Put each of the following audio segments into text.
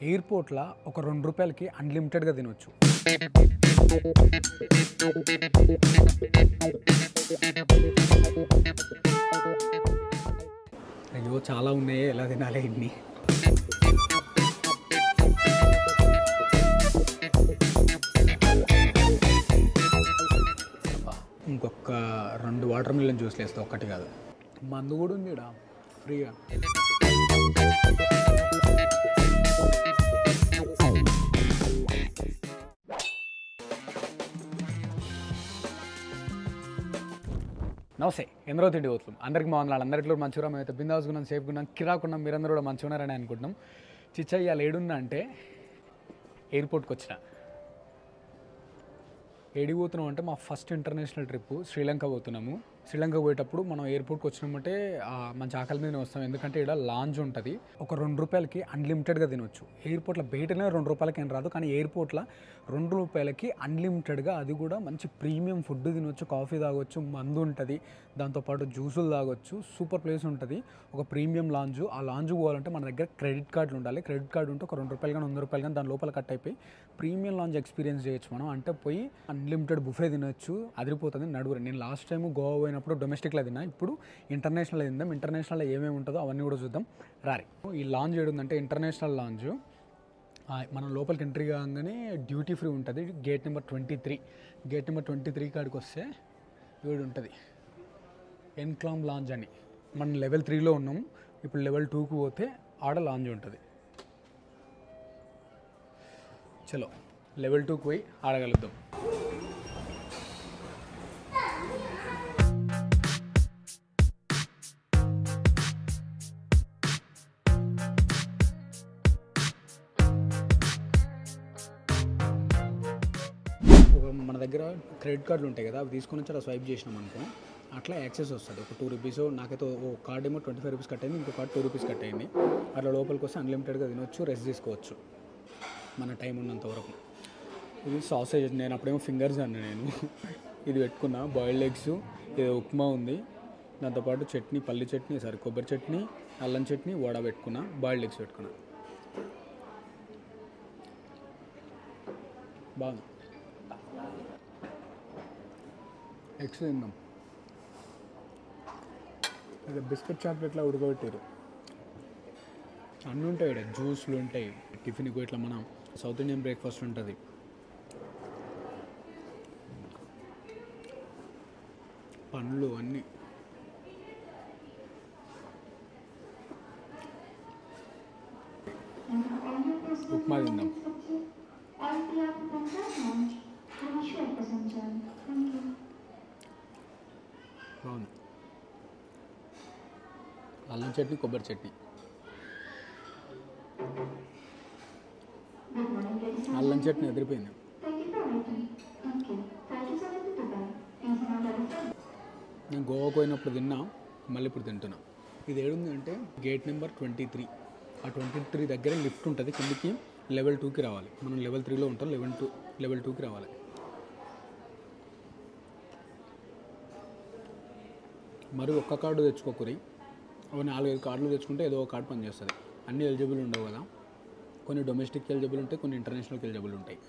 ఎయిర్‌పోర్ట్‌ల ఒక ₹2కి అన్‌లిమిటెడ్‌గా తినొచ్చు. అయ్యో! చాలా ఉన్నాయే, ఎలా తినాలి ఇన్ని? ఇంకొక 2 వాటర్ మిలన్ జ్యూస్‌లు వేస్తా, ఒక్కటి కాదు. మందు కూడా ఉంది ఈడ ఫ్రీగా. నమస్తే, ఎందరో తిండి పోతున్నాం. అందరికీ బాగున్నారు, అందరిలో మంచిగా మేమైతే బిందాస్గా ఉన్నాం, సేఫ్గా ఉన్నాం, కిరాకున్నాం. మీరందరూ కూడా మంచిగా ఉన్నారని అనుకుంటున్నాం. చిచ్చయ్య ఇవాళ ఏడున్నా అంటే ఎయిర్పోర్ట్కి వచ్చిన. ఏడికి పోతున్నాం అంటే మా ఫస్ట్ ఇంటర్నేషనల్ ట్రిప్ శ్రీలంక పోతున్నాము. శ్రీలంక పోయేటప్పుడు మనం ఎయిర్పోర్ట్కి వచ్చినామంటే మంచి ఆకలి మీదనే వస్తాం, ఎందుకంటే ఇక్కడ లాంజ్ ఉంటుంది. ఒక ₹2కి అన్‌లిమిటెడ్‌గా తినొచ్చు. ఎయిర్పోర్ట్లో బయటనే ₹2కి ఏం రాదు, కానీ ఎయిర్పోర్ట్లో ₹2కి అన్‌లిమిటెడ్‌గా, అది కూడా మంచి ప్రీమియం ఫుడ్ తినొచ్చు, కాఫీ తాగొచ్చు, మందు ఉంటుంది, దాంతోపాటు జ్యూసులు తాగొచ్చు. సూపర్ ప్లేస్ ఉంటుంది, ఒక ప్రీమియం లాంజ్. ఆ లాంజ్ పోవాలంటే మన దగ్గర క్రెడిట్ కార్డులు ఉండాలి. క్రెడిట్ కార్డు ఉంటే ఒక ₹2 కానీ ₹100 కానీ దాని లోపల కట్ అయిపోయి ప్రీమియం లాంజ్ ఎక్స్పీరియన్స్ చేయొచ్చు మనం. అంటే పోయి అన్లిమిటెడ్ బుఫే తినొచ్చు, అదిరిపోతుంది. నడుగురు. నేను లాస్ట్ టైం గోవా పోయినప్పుడు డొమెస్టిక్లో తిన్నా, ఇప్పుడు ఇంటర్నేషనల్ తిందాం. ఇంటర్నేషనల్లో ఏమేమి ఉంటుందో అవన్నీ కూడా చూద్దాం రారి. ఈ లాంజ్ ఏడుందంటే ఇంటర్నేషనల్ లాంజ్. మనం లోపలికి ఎంట్రీ కాగానే డ్యూటీ ఫ్రీ ఉంటుంది. Gate number 23. గేట్ నెంబర్ 23 కాడికి వస్తే వీడు ఉంటుంది ఎన్క్లామ్ లాంజ్ అని. మనం లెవెల్ 3లో ఉన్నాము, ఇప్పుడు లెవెల్ 2కి పోతే ఆడ లాంజ్ ఉంటుంది. చలో లెవెల్ 2కి పోయి ఆడగలుగుతాం. మన దగ్గర క్రెడిట్ కార్డులు ఉంటాయి కదా, అవి తీసుకొని వచ్చి అలా స్వైప్ చేసినాం అనుకో, అట్లా యాక్సెస్ వస్తుంది. ఒక ₹2. నాకైతే ఓ కార్డ్ ఏమో ₹25 కట్ అయింది, ఇంకో కార్డ్ ₹2 కట్ అయింది. అట్లా లోపలికి వస్తే అన్లిమిటెడ్గా తినొచ్చు, రెస్ట్ తీసుకోవచ్చు మన టైం ఉన్నంత వరకు. ఇది సాసేజ్, నేను అప్పుడేమో ఫింగర్స్ అన్నా నేను. ఇది పెట్టుకున్నా, బాయిల్డ్ ఎగ్స్, ఇది ఉప్మా ఉంది, దాంతోపాటు చట్నీ, పల్లి చట్నీ, కొబ్బరి చట్నీ, అల్లం చట్నీ, వడ పెట్టుకున్నా, బాయిల్డ్ ఎగ్స్ పెట్టుకున్నా. బాగుంది. ఎగ్స్ తిన్నాం. అదే బిస్కెట్ చాక్లెట్లా ఉడకబెట్టారు. అన్నీ ఉంటాయి ఇక్కడ, జ్యూస్లు ఉంటాయి, టిఫిన్కి ఇట్లా మన సౌత్ ఇండియన్ బ్రేక్ఫాస్ట్ ఉంటుంది. పండ్లు అన్నీ. ఉప్మా తిందాం. బాగుంది. అల్లం చట్నీ, కొబ్బరి చట్నీ. అల్లం చట్నీ అదిరిపోయింది. నేను గోవాకు పోయినప్పుడు తిన్నా, మళ్ళీ ఇప్పుడు తింటున్నా. ఇది ఏడుంది అంటే గేట్ నెంబర్ 23. ఆ 23 దగ్గర లిఫ్ట్ ఉంటుంది, కిందికి లెవెల్ 2కి రావాలి. మనం లెవెల్ 3లో ఉంటాం, లెవెల్ 2కి రావాలి. మరి ఒక్క కార్డు తెచ్చుకోకూరి, ఒక 4-5 కార్డులు తెచ్చుకుంటే ఏదో ఒక కార్డు పనిచేస్తుంది. అన్నీ ఎలిజిబుల్ ఉండవు కదా, కొన్ని డొమెస్టిక్ ఎలిజిబుల్ ఉంటాయి, కొన్ని ఇంటర్నేషనల్కి ఎలిజిబుల్ ఉంటాయి.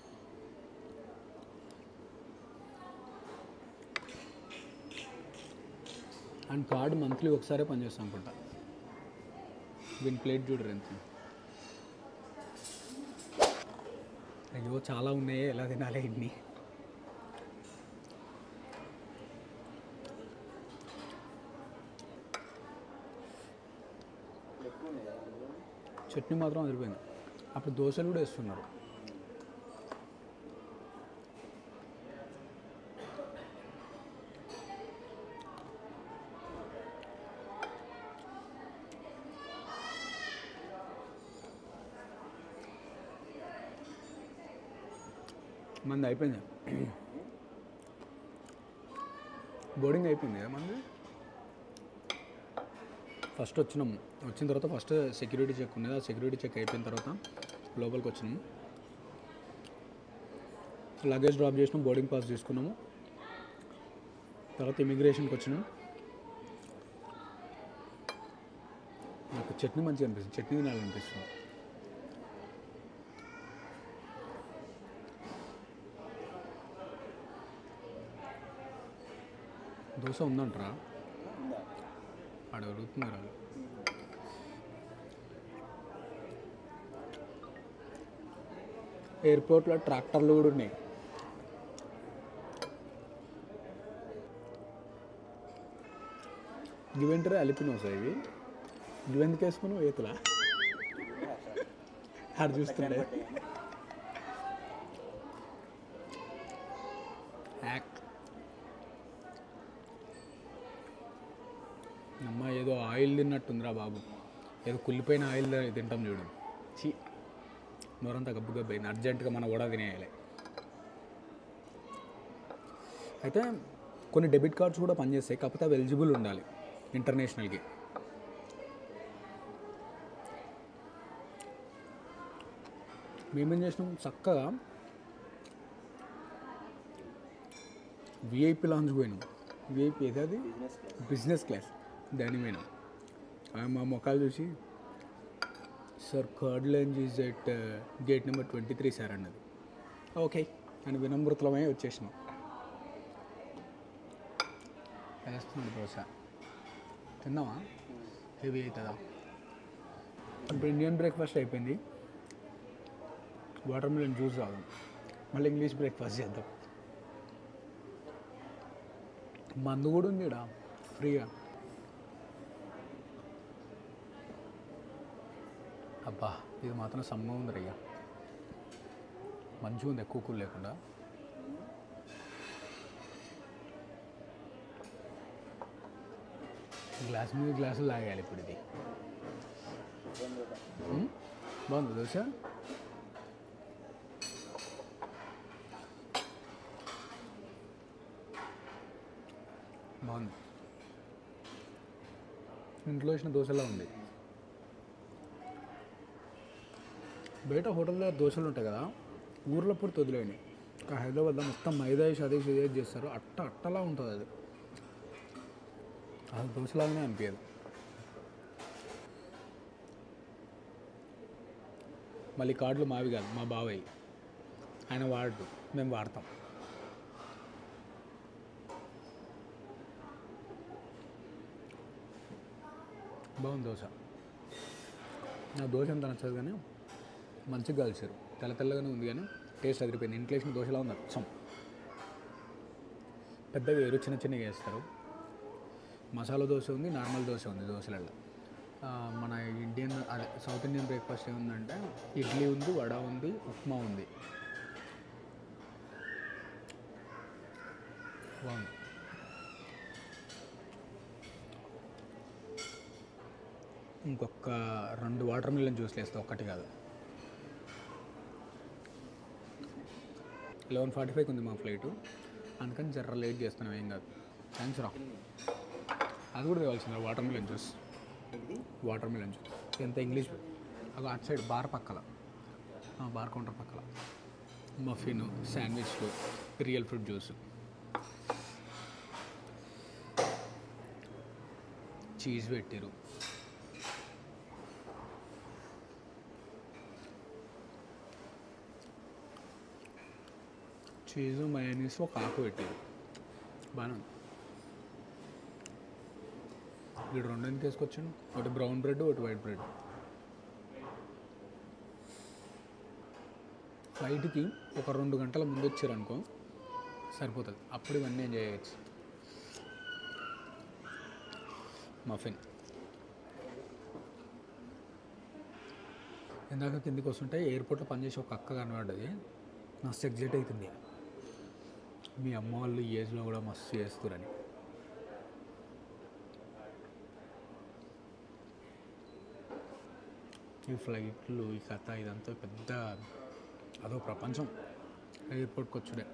అండ్ కార్డు మంత్లీ ఒకసారి పనిచేస్తాం అనుకుంటా. దీని ప్లేట్ చూడరు ఎంత. అయ్యో! చాలా ఉన్నాయే, ఎలా తినాలి ఇన్ని? చట్నీ మాత్రం అదిరిపోయింది. అప్పుడు దోశలు కూడా వేస్తున్నారు. మంది అయిపోయింది, బోర్డింగ్ అయిపోయింది కదా మంది. ఫస్ట్ వచ్చినాము, వచ్చిన తర్వాత ఫస్ట్ సెక్యూరిటీ చెక్ ఉన్నది. ఆ సెక్యూరిటీ చెక్ అయిపోయిన తర్వాత లోపలికి వచ్చినాము, లగేజ్ డ్రాప్ చేసినాము, బోర్డింగ్ పాస్ తీసుకున్నాము, తర్వాత ఇమిగ్రేషన్కి వచ్చినాము. నాకు చట్నీ మంచిగా అనిపిస్తుంది, చట్నీ తినాలనిపిస్తుంది. దోశ ఉందంటారా? ఆడ అడుగుతున్నారు వాళ్ళు. ఎయిర్పోర్ట్లో ట్రాక్టర్లు కూడా ఉన్నాయి. ఇవేంటారా అలిపినోసా ఇవి? ఇవెందుకు వేసుకున్నావు ఏతులా? ఆడ చూస్తుండే అమ్మ ఏదో ఆయిల్ తిన్నట్టుందిరా బాబు. ఏదో కుళ్ళిపోయిన ఆయిల్ తింటాం చూడు. చీ, నోరంతా గబ్బు గబ్బు అయింది. అర్జెంటుగా మనం కూడా తినేయాలి. అయితే కొన్ని డెబిట్ కార్డ్స్ కూడా పనిచేస్తాయి, కాకపోతే అవి ఎలిజిబుల్ ఉండాలి ఇంటర్నేషనల్కి. మేమేం చేసినాం, చక్కగా విఐపి లాంచ్ పోయినాం. విఐపి ఏది అది? Business class. దాని పోయినాం. మా మొక్కలు చూసి, sir card lounge is at gate number 23 sir అన్నది. ఓకే అని వినమ్రతలమై వచ్చేసినాం. వేస్తుంది దోశ. తిందామా? హెవీ అవుతుందా? ఇప్పుడు ఇండియన్ బ్రేక్ఫాస్ట్ అయిపోయింది. వాటర్ మిలన్ జ్యూస్ తాగాం. మళ్ళీ ఇంగ్లీష్ బ్రేక్ఫాస్ట్ చేద్దాం. మందు కూడా ఉంది ఇక్కడ ఫ్రీగా. అబ్బా, ఇది మాత్రం సమ్మగా ఉంది రయ్య. మంచిగా ఉంది, ఎక్కువ కూల్ లేకుండా. గ్లాస్ మీద గ్లాసులు తాగాలి ఇప్పుడు. ఇది బాగుంది దోశ. బాగుంది. ఇంట్లో వేసిన దోశలా ఉంది. బయట హోటల్లో దోశలు ఉంటాయి కదా, ఊర్లో పూర్తి వదిలేని. ఇంకా హైదరాబాద్లో మొత్తం మైదా వేసి అదే చేస్తారు. అట్టలా ఉంటుంది అది. అది దోశలాగానే అనిపించదు. మళ్ళీ కార్డులు మావి కాదు, మా బాబాయ్. ఆయన వాడు, మేము వాడతాం. బాగుంది దోశ. నా దోశ ఎంత నచ్చదు కానీ మంచిగా కలిసారు. తెల్లగానే ఉంది కానీ టేస్ట్ అదిరిపోయింది. ఇంట్లో వేసిన దోశలా ఉంది అచ్చం. పెద్దగా వేరు చిన్నగా వేస్తారు. మసాలా దోశ ఉంది, నార్మల్ దోశ ఉంది. దోశలలో మన ఇండియన్ అదే సౌత్ ఇండియన్ బ్రేక్ఫాస్ట్ ఏముందంటే ఇడ్లీ ఉంది, వడ ఉంది, ఉప్మా ఉంది. బాగుంది. ఇంకొక 2 వాటర్ మిలన్ జ్యూస్లు వేస్తా, ఒక్కటి కాదు. 11:45 ఉంది మా ఫ్లైటు, అందుకని జర్ర లేట్ చేస్తున్నాం. ఏం కాదు. థ్యాంక్స్ రా. అది కూడా తేవాల్సింది watermelon juice. Watermelon juice ఎంత ఇంగ్లీష్. అది అటు సైడ్ బార్ పక్కల, బార్ కౌంటర్ పక్కల మఫిన్, శాండ్విచ్లు, రియల్ ఫ్రూట్ జ్యూస్, చీజ్ పెట్టారు. చీజు మయోనీస్ ఒక ఆకు పెట్టారు. బాగా వీడు 2 ఎందుకు తీసుకొచ్చాను, ఒకటి బ్రౌన్ బ్రెడ్, ఒకటి వైట్ బ్రెడ్. ఫ్లైట్కి ఒక 2 గంటల ముందు వచ్చారనుకో సరిపోతుంది. అప్పుడు ఇవన్నీ ఎంజాయ్ చేయొచ్చు. మఫిన్ ఇందాక కిందికి వస్తుంటే ఎయిర్పోర్ట్లో పనిచేసి ఒక అక్క కనబడ్డది. మస్తు ఎగ్జైట్ అవుతుంది. మీ అమ్మ వాళ్ళు ఈ ఏజ్లో కూడా మస్తు చేస్తారని. ఈ ఫ్లైట్లు, ఈ కథ, ఇదంతా పెద్ద అదో ప్రపంచం. ఎయిర్పోర్ట్కి వచ్చుడే.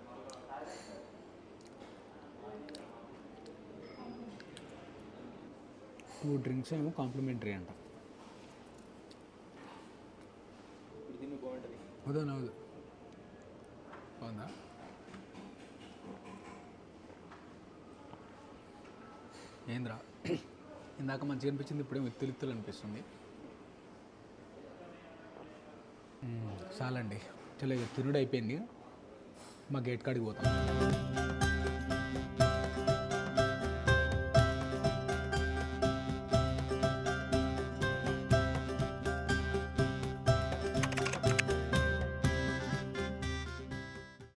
టూ డ్రింక్స్ ఏమో కాంప్లిమెంటరీ అంట. వదనవదు. బాగుందా? ఏంద్రా ఇందాక మంచిగా అనిపించింది, ఇప్పుడేమో ఇత్తులు అనిపిస్తుంది. చాలండి, చలో తినుడు అయిపోయింది. మా గేట్ కాడికి పోతాం.